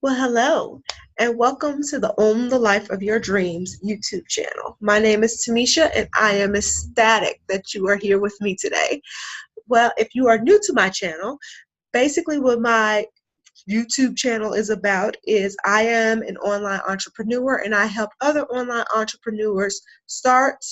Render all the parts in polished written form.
Well, hello, and welcome to the Own the Life of Your Dreams YouTube channel. My name is Tamisha, and I am ecstatic that you are here with me today. Well, if you are new to my channel, basically what my YouTube channel is about is I am an online entrepreneur, and I help other online entrepreneurs start,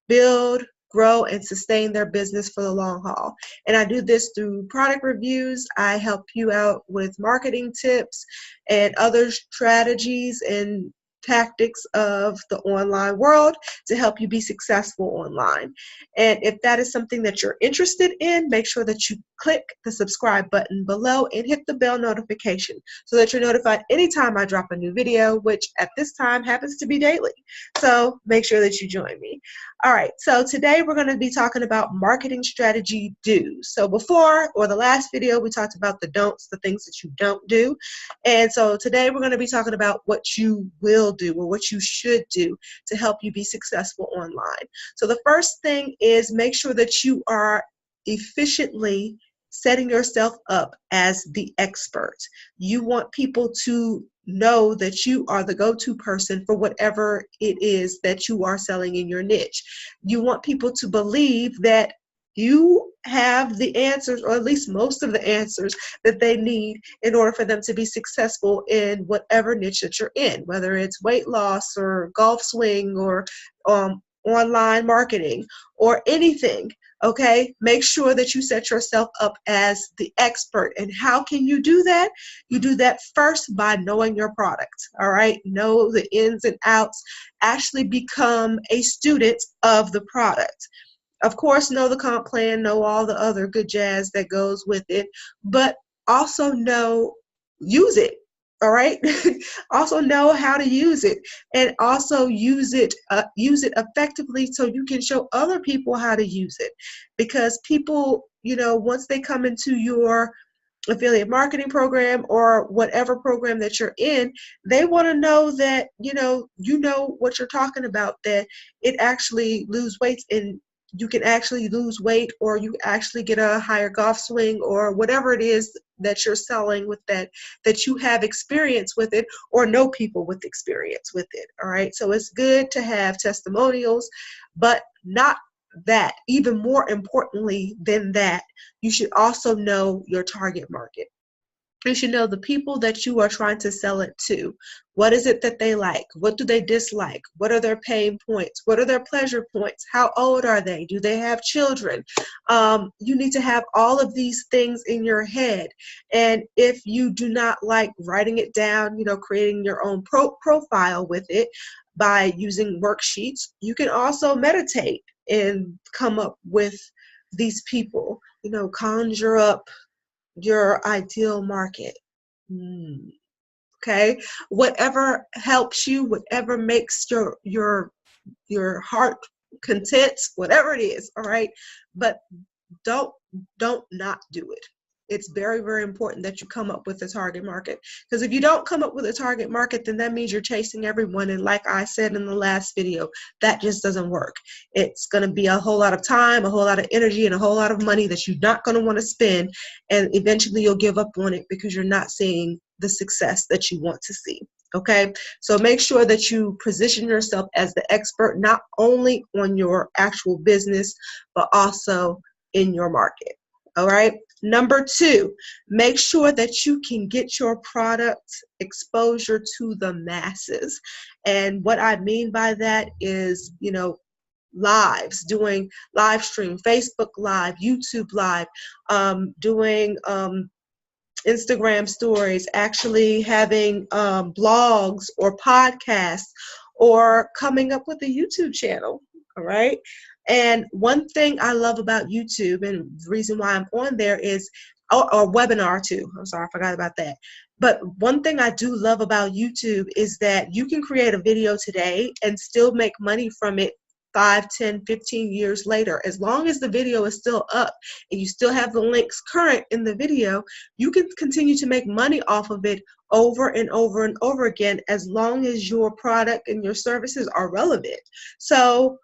build, grow, and sustain their business for the long haul. And I do this through product reviews. I help you out with marketing tips and other strategies and tactics of the online world to help you be successful online. And if that is something that you're interested in, make sure that you click the subscribe button below and hit the bell notification so that you're notified anytime I drop a new video, which at this time happens to be daily. So make sure that you join me. All right, so today we're going to be talking about marketing strategy do's. So before, or the last video, we talked about the don'ts, the things that you don't do. And so today we're going to be talking about what you will do or what you should do to help you be successful online. So the first thing is make sure that you are efficiently setting yourself up as the expert. You want people to know that you are the go-to person for whatever it is that you are selling in your niche. You want people to believe that you have the answers, or at least most of the answers that they need in order for them to be successful in whatever niche that you're in, whether it's weight loss or golf swing or online marketing or anything. Okay, make sure that you set yourself up as the expert. And how can you do that? You do that first by knowing your product. All right, know the ins and outs, actually become a student of the product. Of course, know the comp plan, know all the other good jazz that goes with it, but also use it. All right. Also know how to use it, and also use it effectively so you can show other people how to use it. Because people, once they come into your affiliate marketing program or whatever program that you're in, they want to know that you know what you're talking about, that it actually lose weight, and you can actually lose weight, or you actually get a higher golf swing, or whatever it is that you're selling with that you have experience with it or know people with experience with it. All right, so it's good to have testimonials, but not that. Even more importantly than that, you should also know your target market. You should know the people that you are trying to sell it to. What is it that they like? What do they dislike? What are their pain points? What are their pleasure points? How old are they? Do they have children? You need to have all of these things in your head. And if you do not like writing it down, creating your own profile with it by using worksheets, you can also meditate and come up with these people, conjure up your ideal market. Okay, whatever helps you, whatever makes your heart content, whatever it is. All right, but don't not do it. It's very, very important that you come up with a target market, because if you don't come up with a target market, then that means you're chasing everyone. And like I said in the last video, that just doesn't work. It's going to be a whole lot of time, a whole lot of energy, and a whole lot of money that you're not going to want to spend. And eventually you'll give up on it because you're not seeing the success that you want to see. Okay, so make sure that you position yourself as the expert, not only on your actual business, but also in your market. All right. Number 2, make sure that you can get your product exposure to the masses. And what I mean by that is, lives, doing live stream, Facebook Live, YouTube Live, doing Instagram stories, actually having blogs or podcasts, or coming up with a YouTube channel. All right. And one thing I love about YouTube, and the reason why I'm on there is, or webinar too. I'm sorry, I forgot about that. But one thing I do love about YouTube is that you can create a video today and still make money from it 5, 10, 15 years later. As long as the video is still up and you still have the links current in the video, you can continue to make money off of it over and over and over again, as long as your product and your services are relevant. So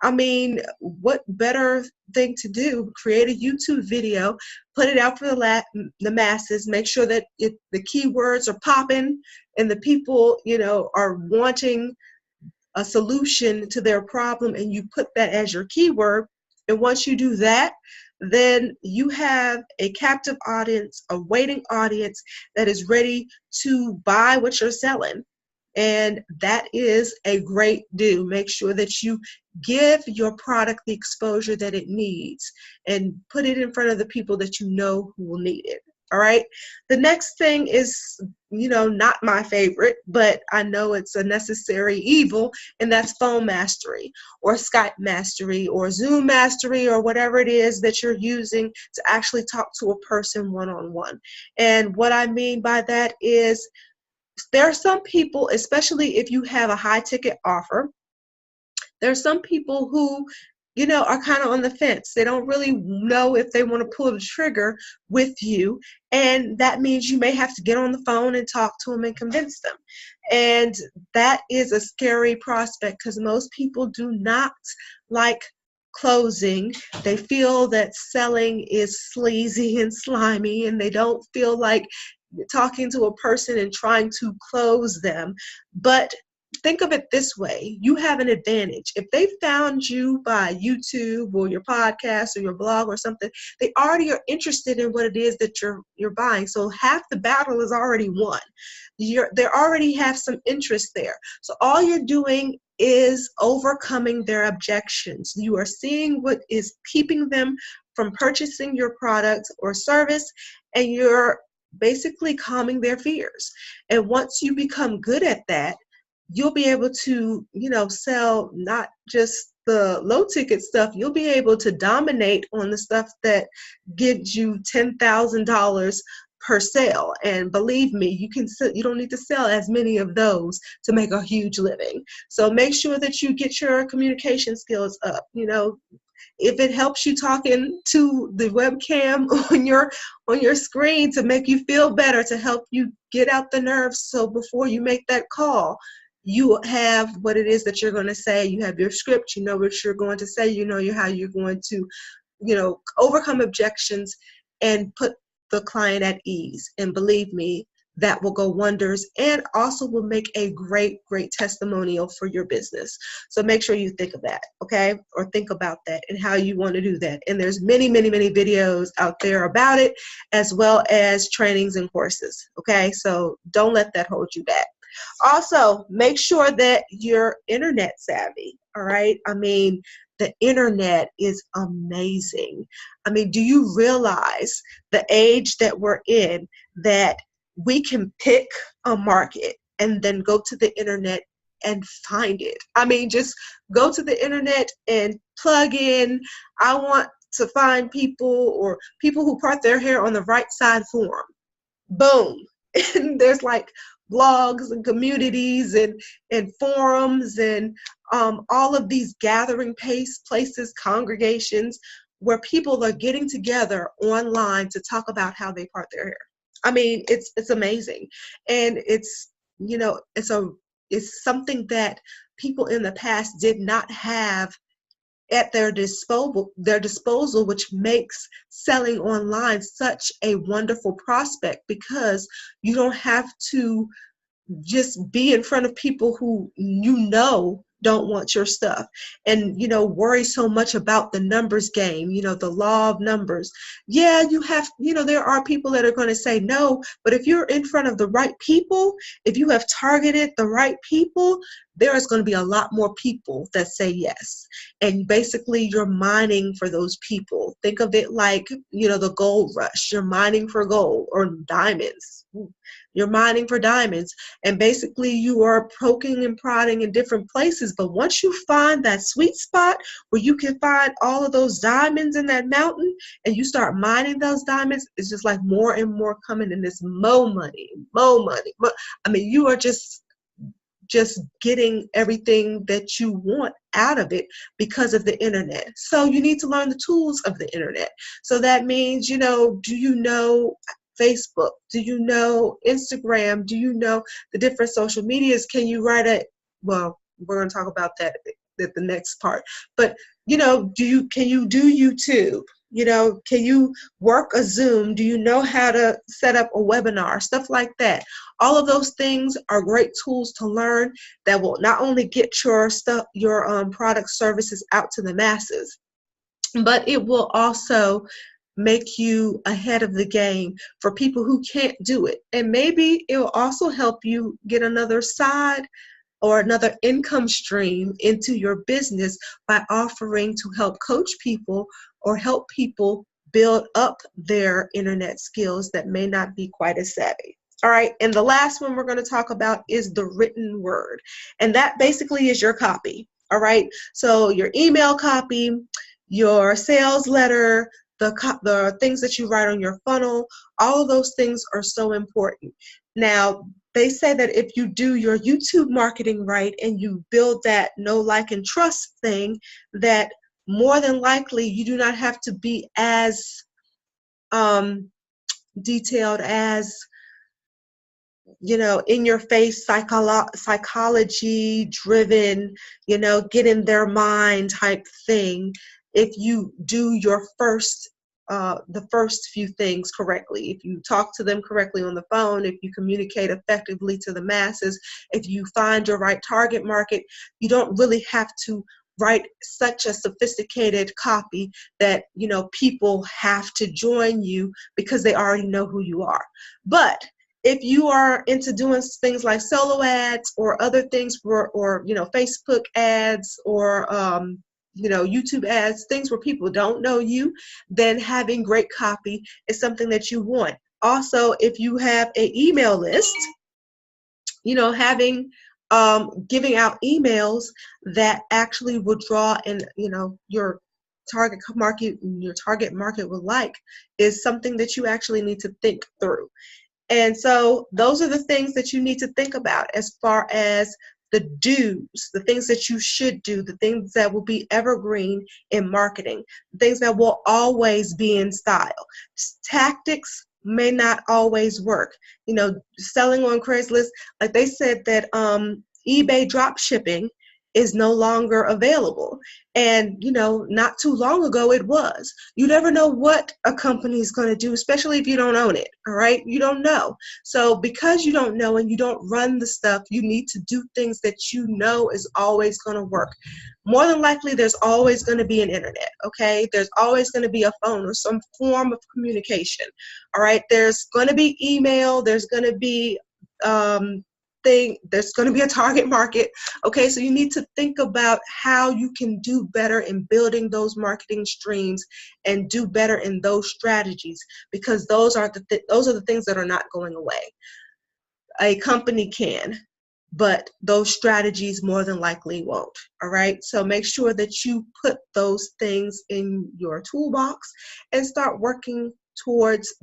I mean, what better thing to do? Create a YouTube video, put it out for the masses, make sure that the keywords are popping and the people, are wanting a solution to their problem, and you put that as your keyword. And once you do that, then you have a captive audience, a waiting audience that is ready to buy what you're selling. And that is a great do. Make sure that you give your product the exposure that it needs and put it in front of the people that you know who will need it. All right. The next thing is, not my favorite, but I know it's a necessary evil, and that's phone mastery or Skype mastery or Zoom mastery or whatever it is that you're using to actually talk to a person one-on-one. And what I mean by that is, there are some people, especially if you have a high ticket offer, there are some people who, are kind of on the fence. They don't really know if they want to pull the trigger with you. And that means you may have to get on the phone and talk to them and convince them. And that is a scary prospect because most people do not like closing. They feel that selling is sleazy and slimy, and they don't feel like talking to a person and trying to close them. But think of it this way: you have an advantage. If they found you by YouTube or your podcast or your blog or something, they already are interested in what it is that you're buying. So half the battle is already won. They already have some interest there. So all you're doing is overcoming their objections. You are seeing what is keeping them from purchasing your product or service, and you're basically calming their fears. And once you become good at that, you'll be able to, sell not just the low ticket stuff. You'll be able to dominate on the stuff that gives you $10,000 per sale. And believe me, you don't need to sell as many of those to make a huge living. So make sure that you get your communication skills up. If it helps you talking to the webcam on your screen to make you feel better, to help you get out the nerves, so before you make that call, you have what it is that you're going to say. You have your script. You know what you're going to say. You know how you're going to, overcome objections and put the client at ease. And believe me, that will go wonders and also will make a great, great testimonial for your business. So make sure you think of that, okay? Or think about that and how you want to do that. And there's many, many, many videos out there about it, as well as trainings and courses, okay? So don't let that hold you back. Also, make sure that you're internet savvy, all right? I mean, the internet is amazing. I mean, do you realize the age that we're in, that we can pick a market and then go to the internet and find it? I mean, just go to the internet and plug in, I want to find people who part their hair on the right side forum. Boom. And there's like blogs and communities and forums and all of these gathering places, congregations where people are getting together online to talk about how they part their hair. I mean, it's amazing. And it's something that people in the past did not have at their disposal, which makes selling online such a wonderful prospect, because you don't have to just be in front of people who don't want your stuff and worry so much about the numbers game, the law of numbers. Yeah, there are people that are going to say no, but if you're in front of the right people, if you have targeted the right people, there is going to be a lot more people that say yes. And basically you're mining for those people. Think of it like, the gold rush. You're mining for gold or diamonds. You're mining for diamonds, and basically you are poking and prodding in different places. But once you find that sweet spot where you can find all of those diamonds in that mountain and you start mining those diamonds, it's just like more and more coming in, this more money. I mean, you are just getting everything that you want out of it because of the internet. So you need to learn the tools of the internet. So that means, do you know Facebook? Do you know Instagram? Do you know the different social medias? Can you write well, we're going to talk about that at the next part. But, can you do YouTube? Can you work a Zoom? Do you know how to set up a webinar? Stuff like that. All of those things are great tools to learn that will not only get your product services out to the masses, but it will also make you ahead of the game for people who can't do it. And maybe it will also help you get another side or another income stream into your business by offering to help coach people or help people build up their internet skills that may not be quite as savvy. All right, and the last one we're going to talk about is the written word. And that basically is your copy. All right, so your email copy, your sales letter, the things that you write on your funnel, all of those things are so important. Now, they say that if you do your YouTube marketing right and you build that know, like, and trust thing, that more than likely you do not have to be as detailed as, in your face psychology driven, get in their mind type thing. If you do your the first few things correctly, if you talk to them correctly on the phone, if you communicate effectively to the masses, if you find your right target market, you don't really have to write such a sophisticated copy that, people have to join you because they already know who you are. But if you are into doing things like solo ads or other things or Facebook ads or YouTube ads, things where people don't know you, then having great copy is something that you want. Also, if you have an email list, having giving out emails that actually will draw in, your target market would like, is something that you actually need to think through. And so those are the things that you need to think about as far as the do's, the things that you should do, the things that will be evergreen in marketing, things that will always be in style. Tactics may not always work. Selling on Craigslist, like they said that eBay drop shipping is no longer available. And, not too long ago it was. You never know what a company is going to do, especially if you don't own it, all right? You don't know. So because you don't know and you don't run the stuff, you need to do things that you know is always going to work. More than likely, there's always going to be an internet, okay? There's always going to be a phone or some form of communication, all right? There's going to be email. There's going to be there's going to be a target market. Okay, so you need to think about how you can do better in building those marketing streams and do better in those strategies, because those are the things that are not going away. A company can, but those strategies more than likely won't. All right, so make sure that you put those things in your toolbox and start working towards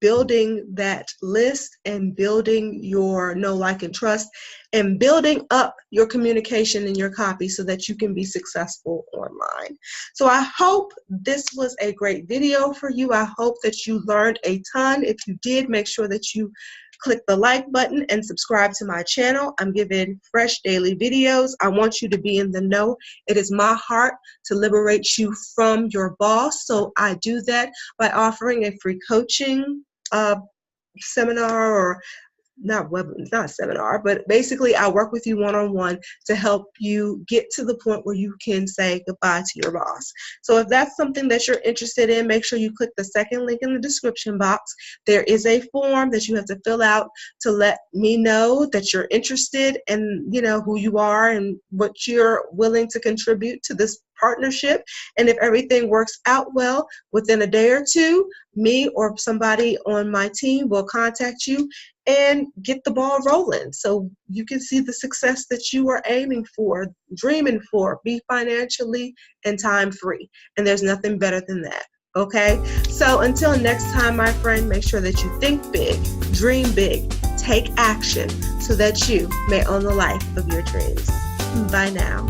building that list and building your know, like, and trust, and building up your communication and your copy so that you can be successful online. So I hope this was a great video for you. I hope that you learned a ton. If you did, make sure that you click the like button and subscribe to my channel. I'm giving fresh daily videos. I want you to be in the know. It is my heart to liberate you from your boss. So I do that by offering a free coaching seminar, or not seminar, but basically I work with you one-on-one to help you get to the point where you can say goodbye to your boss. So if that's something that you're interested in, make sure you click the second link in the description box. There is a form that you have to fill out to let me know that you're interested and who you are and what you're willing to contribute to this partnership. And if everything works out well, within a day or two, me or somebody on my team will contact you and get the ball rolling so you can see the success that you are aiming for, dreaming for, be financially and time free. And there's nothing better than that. Okay, so until next time, my friend, make sure that you think big, dream big, take action so that you may own the life of your dreams. Bye now.